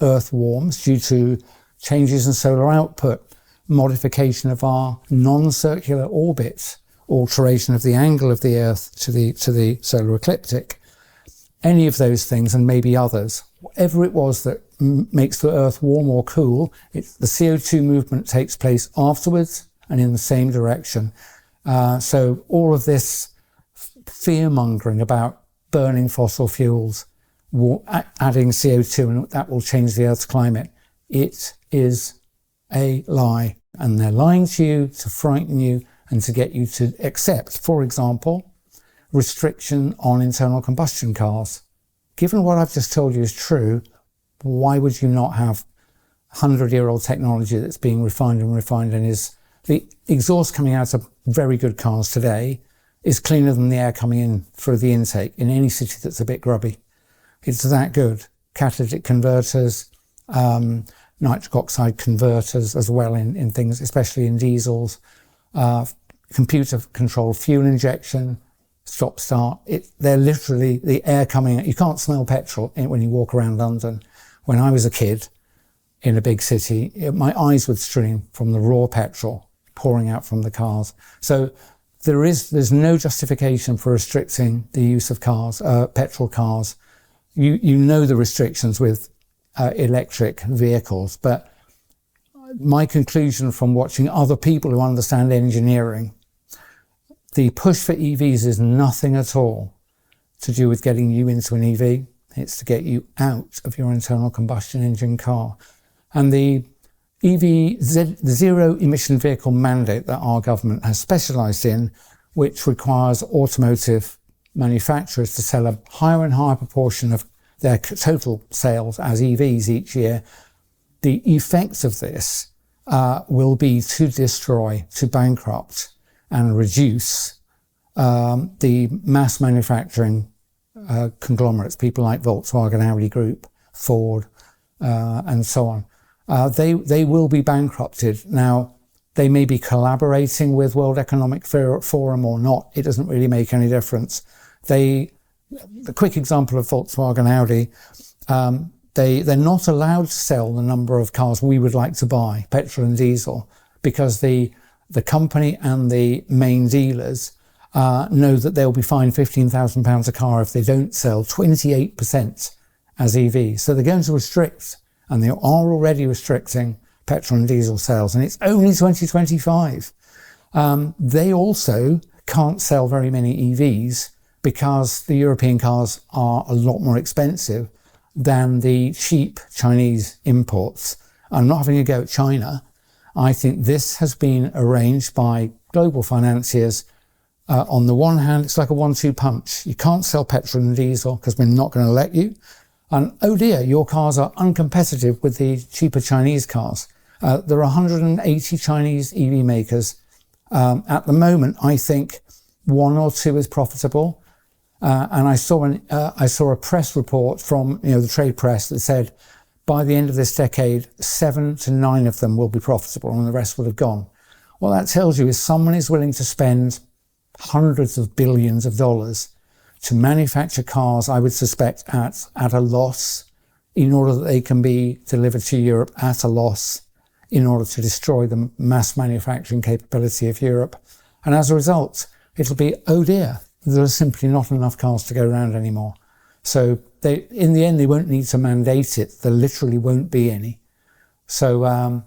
S1: Earth warms due to changes in solar output, modification of our non-circular orbit, alteration of the angle of the Earth to the solar ecliptic, any of those things and maybe others, whatever it was that makes the Earth warm or cool, the CO2 movement takes place afterwards and in the same direction. So all of this fear-mongering about burning fossil fuels, adding CO2, and that will change the Earth's climate, it is a lie. And they're lying to you to frighten you and to get you to accept, for example, restriction on internal combustion cars. Given what I've just told you is true, why would you not have 100-year-old technology that's being refined and is the exhaust coming out of very good cars today is cleaner than the air coming in through the intake in any city that's a bit grubby. It's that good. Catalytic converters, nitric oxide converters as well in things, especially in diesels, computer controlled fuel injection, stop start. They're literally the air coming out. You can't smell petrol when you walk around London. When I was a kid in a big city, my eyes would stream from the raw petrol pouring out from the cars. So there's no justification for restricting the use of cars, petrol cars. You know the restrictions with electric vehicles, but my conclusion from watching other people who understand engineering, the push for EVs is nothing at all to do with getting you into an EV. It's to get you out of your internal combustion engine car. And the the zero emission vehicle mandate that our government has specialised in, which requires automotive manufacturers to sell a higher and higher proportion of their total sales as EVs each year, the effects of this will be to destroy, to bankrupt and reduce the mass manufacturing conglomerates, people like Volkswagen, Audi Group, Ford, and so on. They will be bankrupted. Now, they may be collaborating with World Economic Forum or not. It doesn't really make any difference. The quick example of Volkswagen, Audi, they're not allowed to sell the number of cars we would like to buy, petrol and diesel, because the company and the main dealers know that they'll be fined £15,000 a car if they don't sell 28% as EVs. So they're going to restrict, and they are already restricting, petrol and diesel sales, and it's only 2025. They also can't sell very many EVs because the European cars are a lot more expensive than the cheap Chinese imports. I'm not having a go at China. I think this has been arranged by global financiers. On the one hand, it's like a 1-2 punch. You can't sell petrol and diesel because we're not going to let you. And oh dear, your cars are uncompetitive with the cheaper Chinese cars. There are 180 Chinese EV makers. At the moment, I think 1 or 2 is profitable. And I saw a press report from the trade press that said by the end of this decade, 7 to 9 of them will be profitable and the rest will have gone. What that tells you is someone is willing to spend hundreds of billions of dollars to manufacture cars, I would suspect, at a loss in order that they can be delivered to Europe at a loss in order to destroy the mass manufacturing capability of Europe. And as a result, it'll be, oh dear, there are simply not enough cars to go around anymore. So in the end, they won't need to mandate it. There literally won't be any. So, and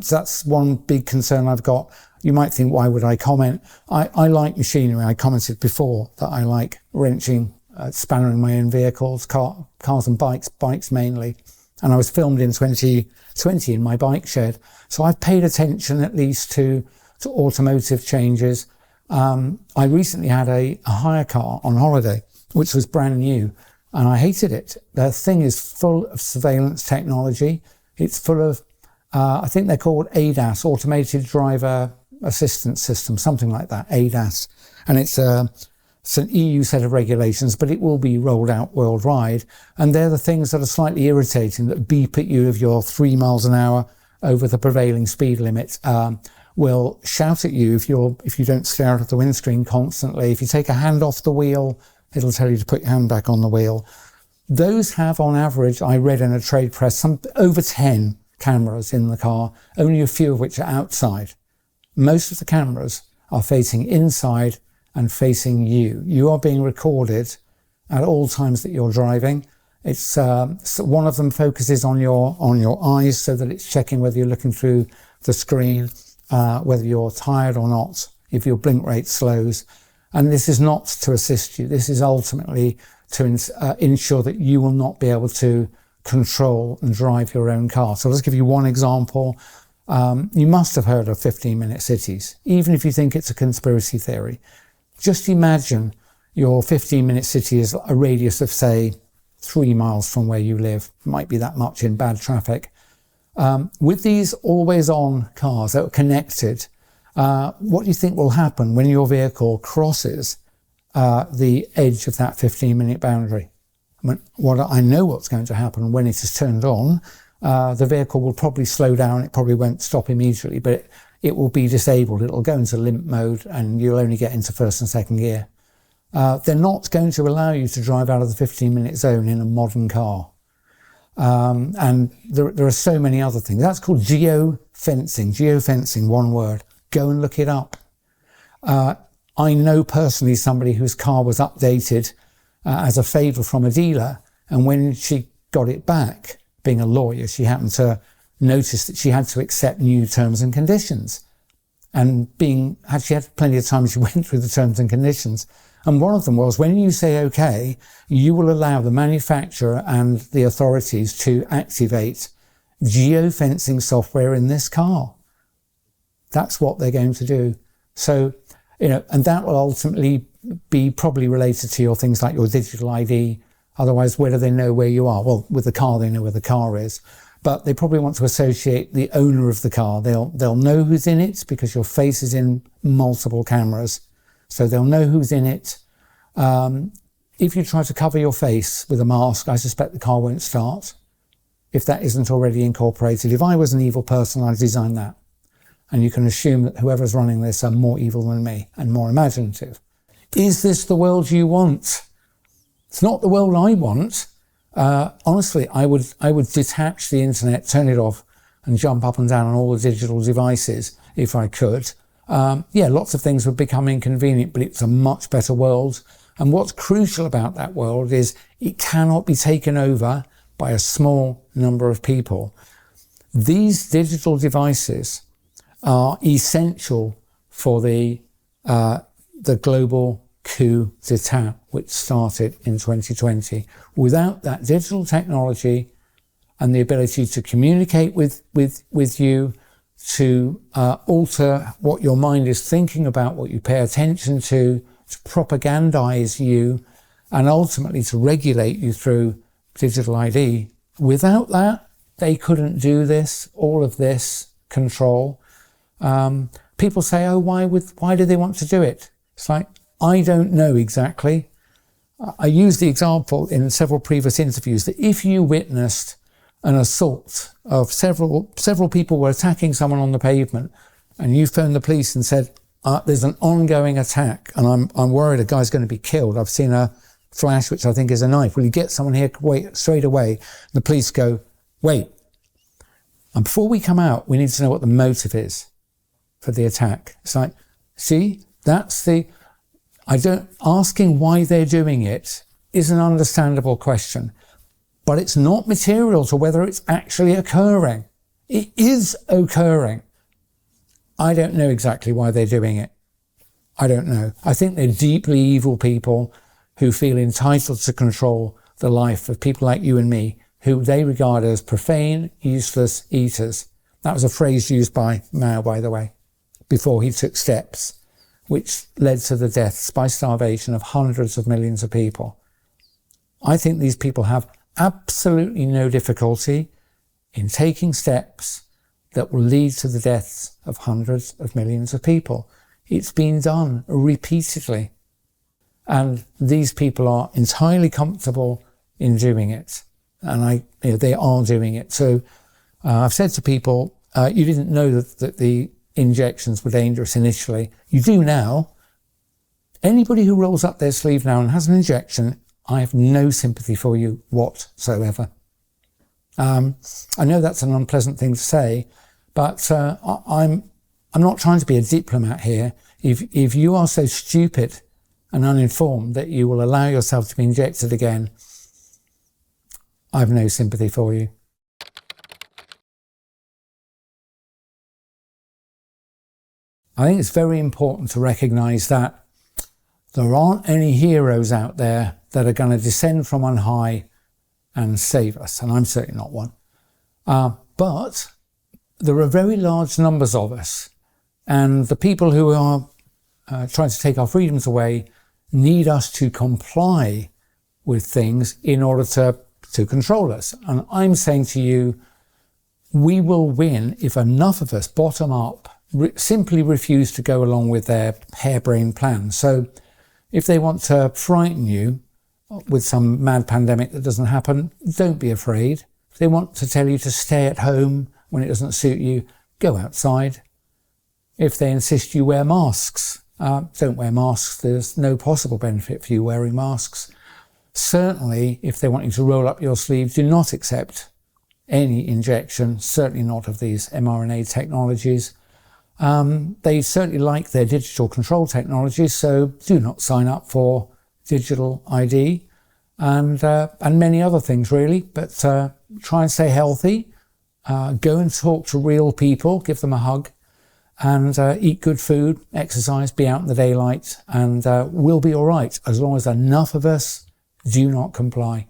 S1: that's one big concern I've got. You might think, why would I comment? I like machinery. I commented before that I like wrenching, spannering my own vehicles, cars and bikes mainly. And I was filmed in 2020 in my bike shed. So I've paid attention at least to automotive changes. I recently had a hire car on holiday, which was brand new, and I hated it. The thing is full of surveillance technology. It's full of, I think they're called ADAS, Automated Driver Assistance System, something like that, ADAS. And it's an EU set of regulations, but it will be rolled out worldwide. And they're the things that are slightly irritating, that beep at you if you're 3 miles an hour over the prevailing speed limit. Will shout at you if you don't stare out of the windscreen constantly. If you take a hand off the wheel, it'll tell you to put your hand back on the wheel. Those have, on average, I read in a trade press, over 10 cameras in the car, only a few of which are outside. Most of the cameras are facing inside and facing you. You are being recorded at all times that you're driving. It's so one of them focuses on your eyes so that it's checking whether you're looking through the screen, whether you're tired or not, if your blink rate slows. And this is not to assist you. This is ultimately to ensure that you will not be able to control and drive your own car. So let's give you one example. You must have heard of 15-minute cities, even if you think it's a conspiracy theory. Just imagine your 15-minute city is a radius of, say, 3 miles from where you live. It might be that much in bad traffic. With these always-on cars that are connected, what do you think will happen when your vehicle crosses the edge of that 15-minute boundary? I know what's going to happen when it is turned on. The vehicle will probably slow down. It probably won't stop immediately, but it will be disabled. It'll go into limp mode and you'll only get into first and second gear. They're not going to allow you to drive out of the 15-minute zone in a modern car. And there are so many other things. That's called geofencing, one word. Go and look it up. I know personally somebody whose car was updated as a favour from a dealer, and when she got it back, being a lawyer, she happened to notice that she had to accept new terms and conditions. And she had plenty of time, she went through the terms and conditions. And one of them was, when you say OK, you will allow the manufacturer and the authorities to activate geofencing software in this car. That's what they're going to do. So, and that will ultimately be probably related to your things like your digital ID. Otherwise, where do they know where you are? Well, with the car, they know where the car is. But they probably want to associate the owner of the car. They'll know who's in it because your face is in multiple cameras. So they'll know who's in it. If you try to cover your face with a mask, I suspect the car won't start, if that isn't already incorporated. If I was an evil person, I'd design that. And you can assume that whoever's running this are more evil than me and more imaginative. Is this the world you want? It's not the world I want. Honestly, I would detach the internet, turn it off, and jump up and down on all the digital devices if I could, yeah, lots of things would become inconvenient, but it's a much better world. And what's crucial about that world is it cannot be taken over by a small number of people. These digital devices are essential for the global coup d'etat, which started in 2020. Without that digital technology and the ability to communicate with you, to alter what your mind is thinking about, what you pay attention to propagandize you, and ultimately to regulate you through digital ID. Without that, they couldn't do this, all of this control. People say, oh, why do they want to do it? It's like, I don't know exactly. I used the example in several previous interviews that if you witnessed an assault of several people were attacking someone on the pavement, and you phoned the police and said, there's an ongoing attack and I'm worried a guy's going to be killed. I've seen a flash, which I think is a knife. Will you get someone here? Wait, straight away. The police go, wait. And before we come out, we need to know what the motive is for the attack. It's like, see, asking why they're doing it is an understandable question, but it's not material to whether it's actually occurring. It is occurring. I don't know exactly why they're doing it. I don't know. I think they're deeply evil people who feel entitled to control the life of people like you and me, who they regard as profane, useless eaters. That was a phrase used by Mao, by the way, before he took steps, which led to the deaths by starvation of hundreds of millions of people. I think these people have absolutely no difficulty in taking steps that will lead to the deaths of hundreds of millions of people. It's been done repeatedly. And these people are entirely comfortable in doing it. And they are doing it. So I've said to people, you didn't know that the injections were dangerous initially. You do now. Anybody who rolls up their sleeve now and has an injection, I have no sympathy for you whatsoever. I know that's an unpleasant thing to say, but I'm not trying to be a diplomat here. If you are so stupid and uninformed that you will allow yourself to be injected again, I have no sympathy for you. I think it's very important to recognise that there aren't any heroes out there that are going to descend from on high and save us, and I'm certainly not one. But there are very large numbers of us, and the people who are trying to take our freedoms away need us to comply with things in order to control us. And I'm saying to you, we will win if enough of us, bottom up, simply refuse to go along with their harebrained plans. So if they want to frighten you with some mad pandemic that doesn't happen, don't be afraid. If they want to tell you to stay at home when it doesn't suit you, go outside. If they insist you wear masks, don't wear masks. There's no possible benefit for you wearing masks. Certainly, if they want you to roll up your sleeve, do not accept any injection, certainly not of these mRNA technologies. They certainly like their digital control technologies, so do not sign up for digital ID and many other things really, but try and stay healthy, go and talk to real people, give them a hug, and eat good food, exercise, be out in the daylight, and we'll be all right as long as enough of us do not comply.